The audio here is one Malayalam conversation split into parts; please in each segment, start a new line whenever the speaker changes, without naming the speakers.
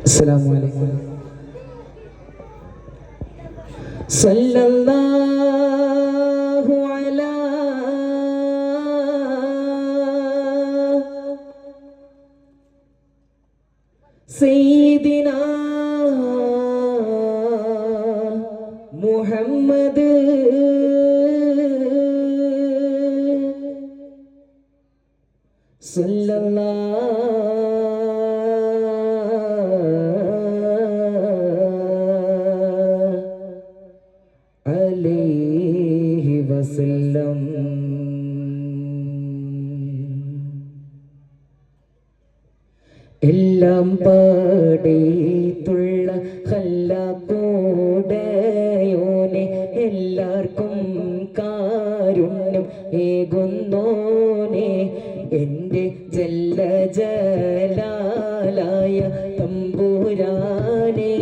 അസ്സലാമു അലൈക്കും. സല്ലല്ലാഹു അലാ സയ്യിദിനാ മുഹമ്മദ് അലൈഹി വസല്ലം. എല്ലാം പാടിത്തുള്ള ഖല്ലാഖുടയോനെ എല്ലാവർക്കും കാരുണ്യം ഏകുന്നോനെ എൻ്റെ ജല്ല ജലാലായ തമ്പുരാനെ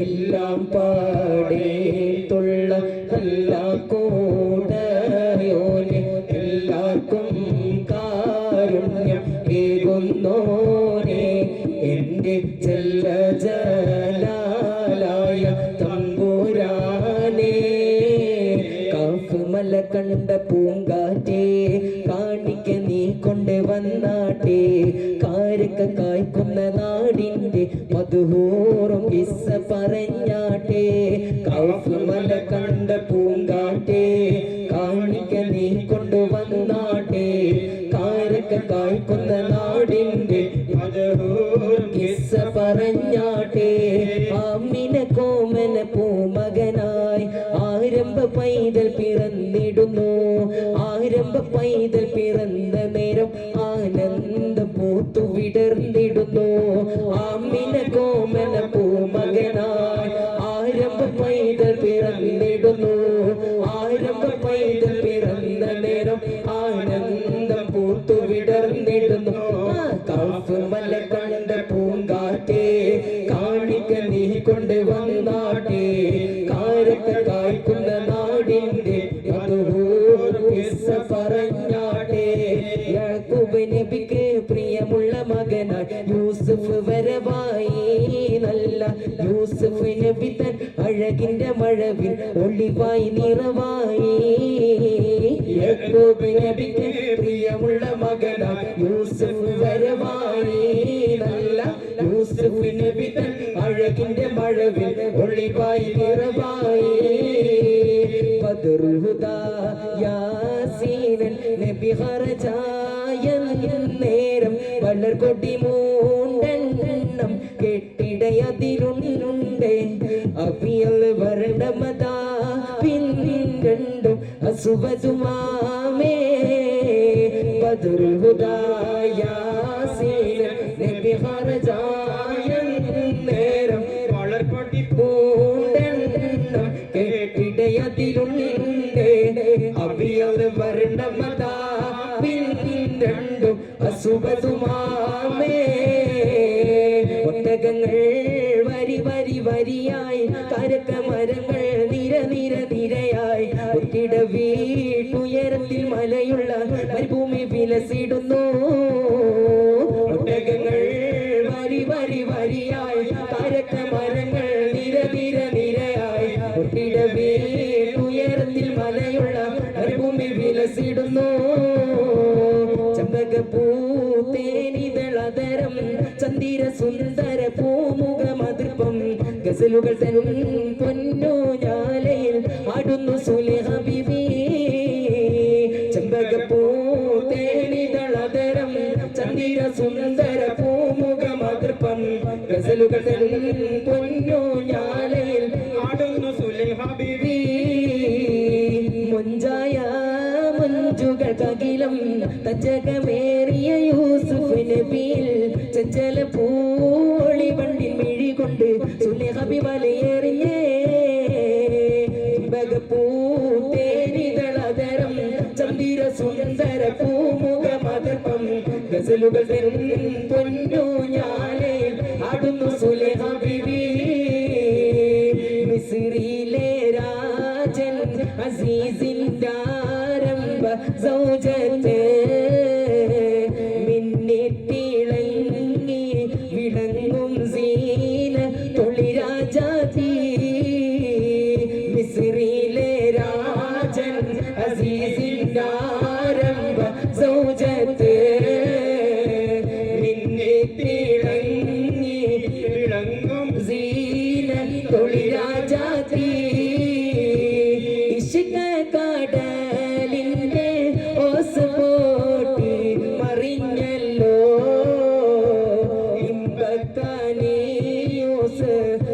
എല്ലാം പാടിത്തുള്ള ഖല്ലാഖുടയോനെ എല്ലാവർക്കും കാരുണ്യം ഏകുന്നോനെ എൻ്റെ ജല്ല ജലാലായ തമ്പുരാനെ കാഫുമല കണ്ട പൂങ്കാറ്റേ കാണിക്ക നീ കൊണ്ട് വന്നാട്ടെ കാരക്ക കായ്ക്കുന്ന നാടിൻ്റെ മധുഹൂറും കിസ്സ പറഞ്ഞാട്ടെ കാഫുമല കണ്ട പൂങ്കാറ്റേ കാണിക്ക നീ കൊണ്ട് വന്നാട്ടെ കാരക്ക കായ്ക്കുന്ന നാടിൻ്റെ മധുഹൂറും കിസ്സ പറഞ്ഞാട്ടെ ആമിന കോമന പൂമകനായി ആരംഭ പൈതൽ പിറന്നിടുന്നു ആരംഭ പൈതൽ പിറന്ന നേരം ആനന്ദ പൂത്തു വിടർന്നിടുന്നു ആമിന കോമന പൂമകനായി ആരംഭ പൈതൽ പിറന്നിടുന്നു ആരംഭ പൈതൽ പിറന്ന നേരം ആനന്ദം പൂത്തു വിടർന്നിടുന്നു കാഫുമല കണ്ട പൂങ്കാറ്റേ കാണിക്ക നീ കൊണ്ട് വന്നാട്ടെ കാരക്ക കായ്ക്കുന്ന നാടിൻ്റെ മധുഹൂർക്കിസ്സ പറഞ്ഞാട്ടെ യാക്കൂബ് നബിക്ക് പ്രിയമുള്ള മകനായി യൂസുഫ് വരവായി നല്ല യൂസുഫ് നബി തൻ അഴകിൻ്റെ മഴവിൽ ഒളിവായി നിറവായി യാക്കൂബ് നബിക്ക് പ്രിയമുള്ള മകനായി യൂസുഫ് വരവായി നല്ല യൂസുഫ് നബി തൻ അഴകിൻ്റെ മഴവിൽ ഒളിവായി നിറവായി ബദറുൽ ഹുദാ യാസീനൻ നബി ഖറജായ നേരം വളർകൊടി മൂണ്ടെണ്ണം കെട്ടിടയതിലുണ്ട് അബിയൽ വർണ്ണമതാ പിന്നിരണ്ടും അസുവതുമാമേ ബദറുൽ ഹുദാ യാസീനൻ നബി ഖറജായ നേരം വളർകൊടി മൂണ്ടെണ്ണം കേട്ടിടയതിലുണ്ട് അബിയൽ വർണ്ണമതാ പിന്നിരണ്ടും അസുബതുമാമേ ഒട്ടകങ്ങൾ വരി വരി വരിയായി കരക്ക മരങ്ങൾ നിര നിര നിരയായി ഒട്ടിട വീട്ടുയരത്തിൽ മലയുള്ള മരുഭൂമി വിലസിടുന്നു ഒട്ടകങ്ങൾ വരി വരി വരിയായി കരക്ക മരങ്ങൾ നിര നിര നിരയായി ഒട്ടിട വീട്ടുയരത്തിൽ മലയുള്ള മരുഭൂമി വിലസിടുന്നു പൂത്തേനിതളതരം ചന്ദിര സുന്ദര പൂമുഖമതൃപ്പം ഗസലുകൾ തരും പൊന്നു ഞാലയിൽ ആടുന്നു സുലേഹ ബിബി ചെമ്പകപ്പൂത്തേനിതളതരം ചന്ദിര സുന്ദര പൂമുഖമതൃപ്പം ഗസലുകൾ തരും പൊന്നു ഞാലയിൽ ആടുന്നു സുലേഹ ബിബി മുഞ്ചായ മഞ്ജുകൾ കകിലം തച്ചകമേറിയ യൂസുഫ് നബിയിൽ ചഞ്ചല പൂളി വണ്ടിൽ മിഴികൊണ്ട് സുലേഹ ബി വലയെറിഞ്ഞേ പൂത്തേനിതളതരം ചന്ദിര സുന്ദര പൂമുഖമതൃപ്പം ഗസലുകൾ തരും പൊന്നു ഞാലയിൽ ആടുന്നു സുലേഹ ബിബി മിസ്രിയിലെ രാജൻ അസീസിൻ്റെ ആരംഭ സൗജത്തെ മിന്നിത്തിളങ്ങി വിളങ്ങും തൊളിരാജാതി മിസ്രിലെ രാജൻ അസീസിന്റെ ആരംഭ സൗജത്ത് മിന്നി തിളങ്ങി വിളങ്ങും സീന തൊളിരാജാതി ഇഷ്ക കടലിന്റെ ഓസ് പോട്ടി മറിഞ്ഞല്ലോ ഇമ്പത്താനി യൂസഫ്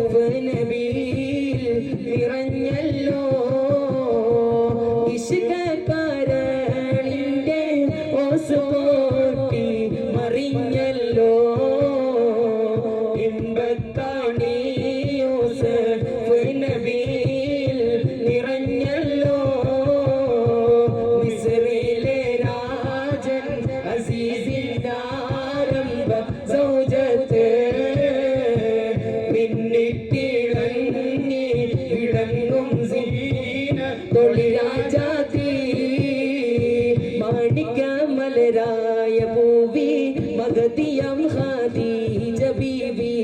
നബിയിൽ നിറഞ്ഞല്ലോ ഇഷ്ക കടലിന്റെ ഓസ് പോട്ടി മറിഞ്ഞല്ലോ ഇമ്പത്താനി യൂസഫ് നബിയിൽ നിറഞ്ഞല്ലോ മിസ്രിലെ രാജൻ അസീസിന്റെ ആരംഭ സൗജത്ത് മിന്നിത്തിളങ്ങി വിളങ്ങും സീന തൊളിരാജാതി മാണിക്യമലരായ പൂവി മഗതിയം ഖദീജ ബീവി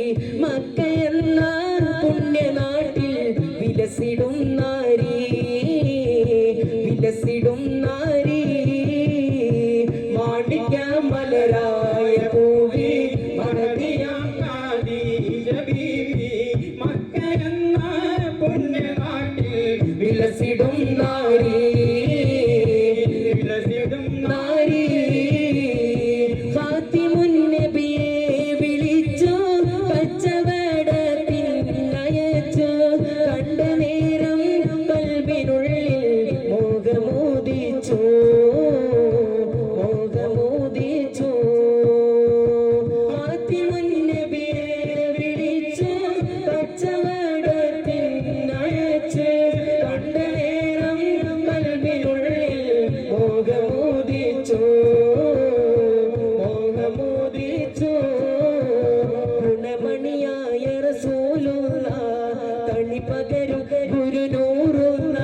മക്കയെന്ന പുണ്യനാട്ടിൽ വിലസിടും നാരി വിലസിടും നാരി മാണിക്യമലരായ പൂവി മഗതിയം ഖദീജ ബീവി മക്കയെന്ന പുണ്യനാട്ടിൽ വിലസിടും നാരി വിലസിടും നാരി ഫാത്തിമുൻ നബിയെ വിളിച്ചു കച്ചവടത്തിനയച്ചു കണ്ട നേരം കൽബിനുള്ളിൽ മോഹമോദിച്ചു മോഹമോദിച്ചു ഫാത്തിമുൻ നബിയെ വിളിച്ചു കച്ചവടത്തിനയച്ചു കണ്ട നേരം കൽബിനുള്ളിൽ മോഹമോദിച്ചു മോഹമോദിച്ചു ഗുണമണിയായ റസൂലുള്ള തണി പകരും ഗുരുനൂറുള്ള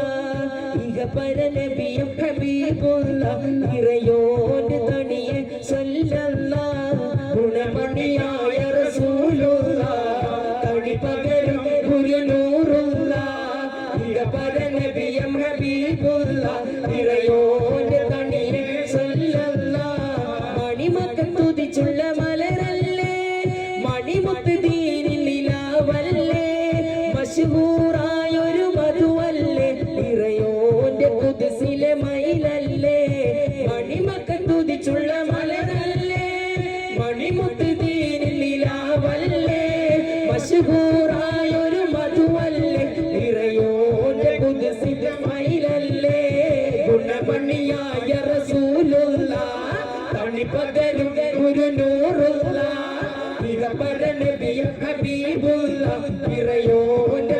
ഇഹ പരനബിയും ഹബീബുള്ള നിറയോന് തണിയെ സ്വല്ലല്ലാഹ് ഗുണമണിയായ റസൂലുള്ള തണി പകരും ഗുരുനൂറുള്ള ഇഹ പരനബിയും ഹബീബുള്ള നിറയോന് തണിയെ സ്വല്ലല്ലാഹ് മണിമക്കൾ തുതിച്ചുള്ള മലരല്ലേ മണിമുത്ത് ദീനിൽ നിലാവല്ലേ മശ്ഹൂറായൊരു മധുവല്ലേ നിറയോന്റെ കുദ്സിലെ മയിലല്ലേ മണിമക്കൾ തുതിച്ചുള്ള മലരല്ലേ മണിമുത്ത് ദീനിൽ നിലാവല്ലേ മശ്ഹൂറായൊരു മധുവല്ലേ നിറയോന്റെ കുദ്സിലെ മയിലല്ലേ ഗുണമണിയായ റസൂലുള്ള തണി പകരും ഗുരുനൂറുള്ള ഇഹ പരനബിയും ഹബീബുള്ള നിറയോന്റെ